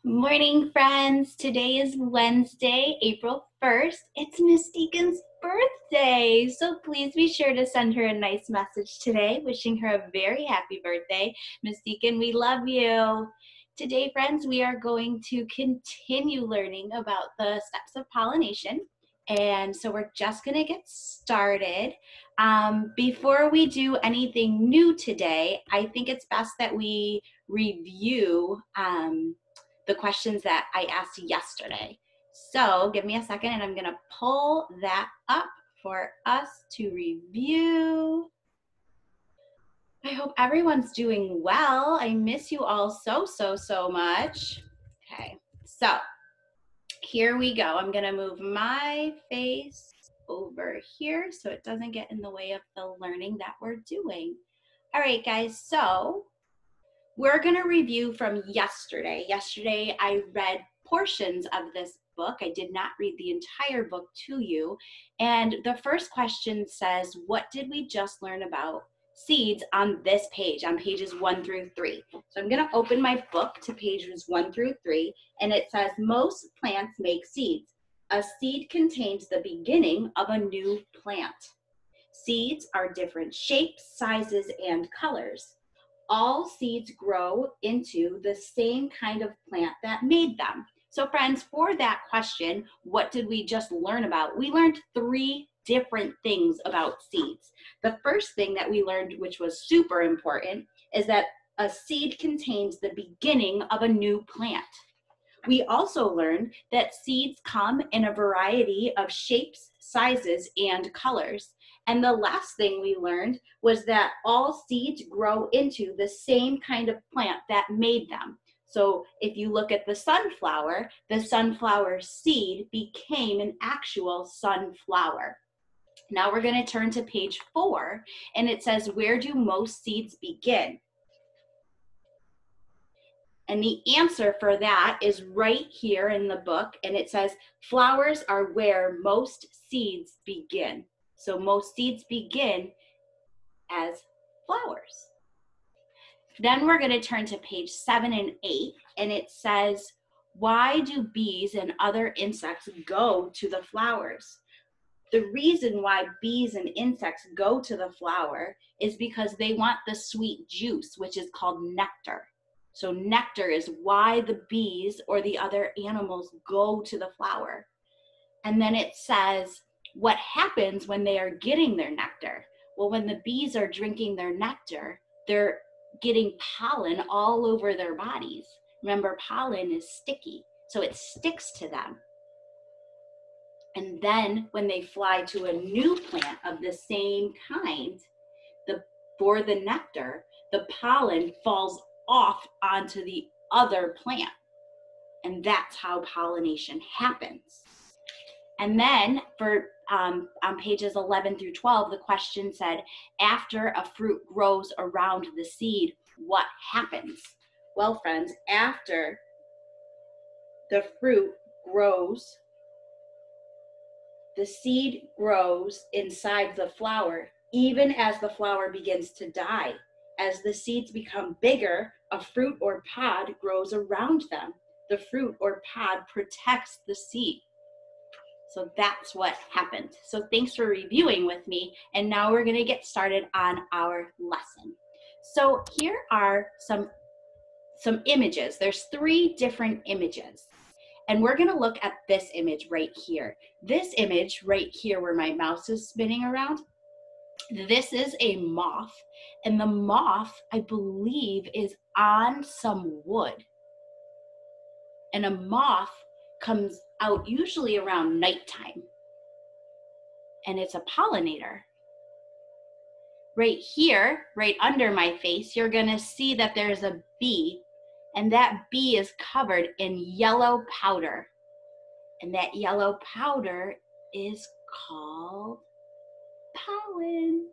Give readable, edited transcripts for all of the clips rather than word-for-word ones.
Morning, friends. Today is Wednesday, April 1st. It's Miss Deacon's birthday. So please be sure to send her a nice message today, wishing her a very happy birthday. Miss Deacon, we love you. Today, friends, we are going to continue learning about the steps of pollination. And so we're just going to get started. Before we do anything new today, I think it's best that we review the questions that I asked yesterday. So give me a second and I'm going to pull that up for us to review. I hope everyone's doing well. I miss you all so much. Okay, so here we go. I'm going to move my face over here so it doesn't get in the way of the learning that we're doing. All right, guys, so we're going to review from yesterday. Yesterday, I read portions of this book. I did not read the entire book to you. And the first question says, what did we just learn about seeds on this page, on pages 1 through 3? So I'm going to open my book to pages 1 through 3, and it says, most plants make seeds. A seed contains the beginning of a new plant. Seeds are different shapes, sizes, and colors. All seeds grow into the same kind of plant that made them. So friends, for that question, what did we just learn about? We learned 3 different things about seeds. The first thing that we learned, which was super important, is that a seed contains the beginning of a new plant. We also learned that seeds come in a variety of shapes, sizes, and colors. And the last thing we learned was that all seeds grow into the same kind of plant that made them. So if you look at the sunflower seed became an actual sunflower. Now we're going to turn to page 4, and it says, where do most seeds begin? And the answer for that is right here in the book, and it says, flowers are where most seeds begin. So most seeds begin as flowers. Then we're going to turn to page 7 and 8, and it says, why do bees and other insects go to the flowers? The reason why bees and insects go to the flower is because they want the sweet juice, which is called nectar. So nectar is why the bees or the other animals go to the flower. And then it says, what happens when they are getting their nectar? Well, when the bees are drinking their nectar, they're getting pollen all over their bodies. Remember, pollen is sticky, so it sticks to them. And then when they fly to a new plant of the same kind, for the nectar, the pollen falls off onto the other plant. And that's how pollination happens. And then for on pages 11 through 12, the question said, after a fruit grows around the seed, what happens? Well, friends, after the fruit grows, the seed grows inside the flower, even as the flower begins to die. As the seeds become bigger, a fruit or pod grows around them. The fruit or pod protects the seed. So that's what happened. So thanks for reviewing with me. And now we're going to get started on our lesson. So here are some images. There's 3 different images. And we're going to look at this image right here. This image right here where my mouse is spinning around, this is a moth. And the moth, I believe, is on some wood. And a moth comes out usually around nighttime. And it's a pollinator. Right here, right under my face, you're going to see that there's a bee. And that bee is covered in yellow powder. And that yellow powder is called pollen.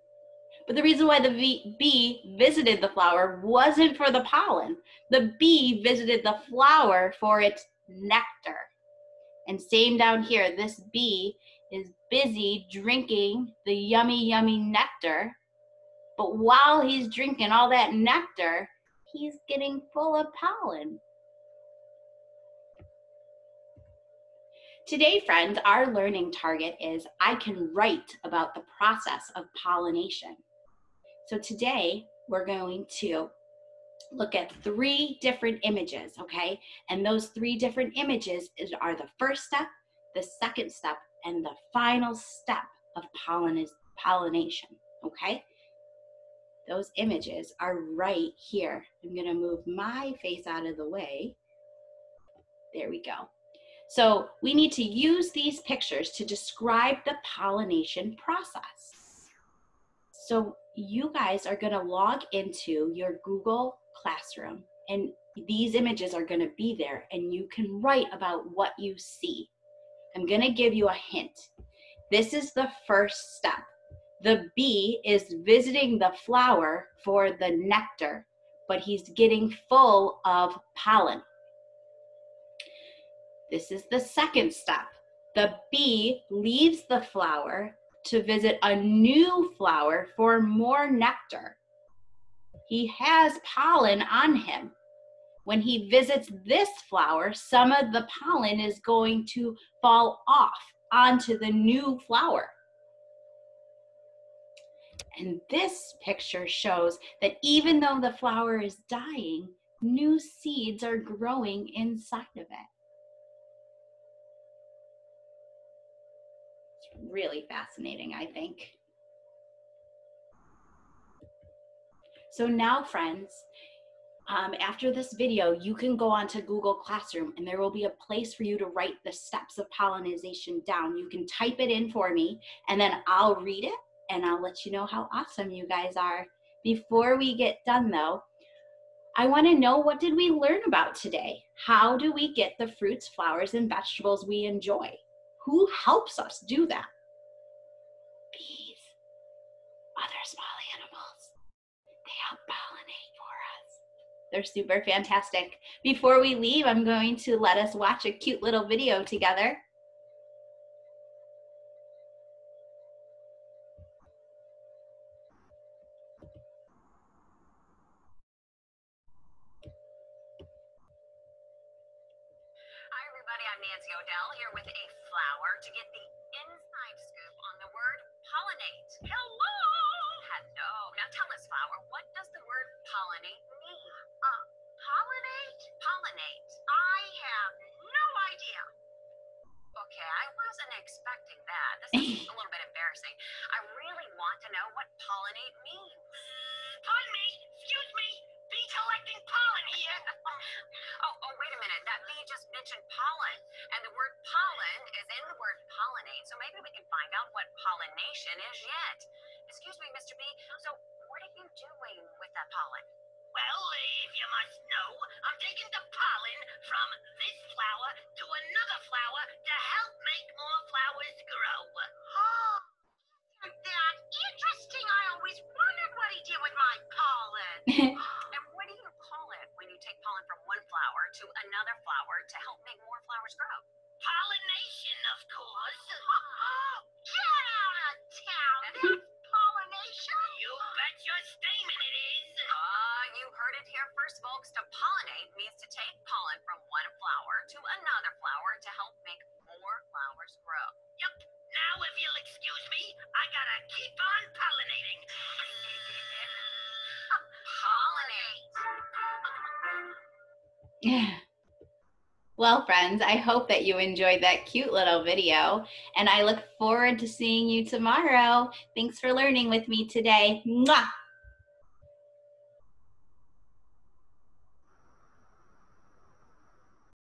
But the reason why the bee visited the flower wasn't for the pollen. The bee visited the flower for its nectar. And same down here, this bee is busy drinking the yummy, yummy nectar. But while he's drinking all that nectar, he's getting full of pollen. Today, friends, our learning target is I can write about the process of pollination. So today, we're going to look at 3 different images, okay? And those 3 different images are the first step, the second step, and the final step of pollination, okay? Those images are right here. I'm gonna move my face out of the way. There we go. So we need to use these pictures to describe the pollination process. So you guys are gonna log into your Google Classroom, and these images are gonna be there, and you can write about what you see. I'm gonna give you a hint. This is the first step. The bee is visiting the flower for the nectar, but he's getting full of pollen. This is the second step. The bee leaves the flower to visit a new flower for more nectar. He has pollen on him. When he visits this flower, some of the pollen is going to fall off onto the new flower. And this picture shows that even though the flower is dying, new seeds are growing inside of it. It's really fascinating, I think. So now, friends, after this video, you can go onto Google Classroom and there will be a place for you to write the steps of pollination down. You can type it in for me and then I'll read it and I'll let you know how awesome you guys are. Before we get done though, I want to know, what did we learn about today? How do we get the fruits, flowers, and vegetables we enjoy? Who helps us do that? Bees, other small animals. They help pollinate for us. They're super fantastic. Before we leave, I'm going to let us watch a cute little video together. Hi everybody, I'm Nancy O'Dell here with a flower to get the inside scoop on the word pollinate. Hello! Hello. Now tell us, flower, what does the word pollinate mean? Pollinate? Pollinate. I have no idea. Okay, I wasn't expecting that. This is a little bit embarrassing. I really want to know what pollinate means. Pardon me, excuse me, bee collecting pollen here. Oh, wait a minute, that bee just mentioned pollen, and the word pollen is in the word pollinate, so maybe we can find out what pollination is yet. Excuse me, Mr. Bee, so what are you doing with that pollen? Well, if you must know, I'm taking the pollen from this flower to another flower to help make more flowers grow. Oh, isn't that interesting? I always wondered what he did with my pollen. And what do you call it when you take pollen from one flower to another flower to help make more flowers grow? Pollination, of course. Get out of town! That's pollination? You bet your stamen it is. You heard it here first, folks. To pollinate means to take pollen from one flower to another flower to help make more flowers grow. Yep. Now, if you'll excuse me, I gotta keep on pollinating. Pollinate. Well, friends, I hope that you enjoyed that cute little video, and I look forward to seeing you tomorrow. Thanks for learning with me today. Mwah!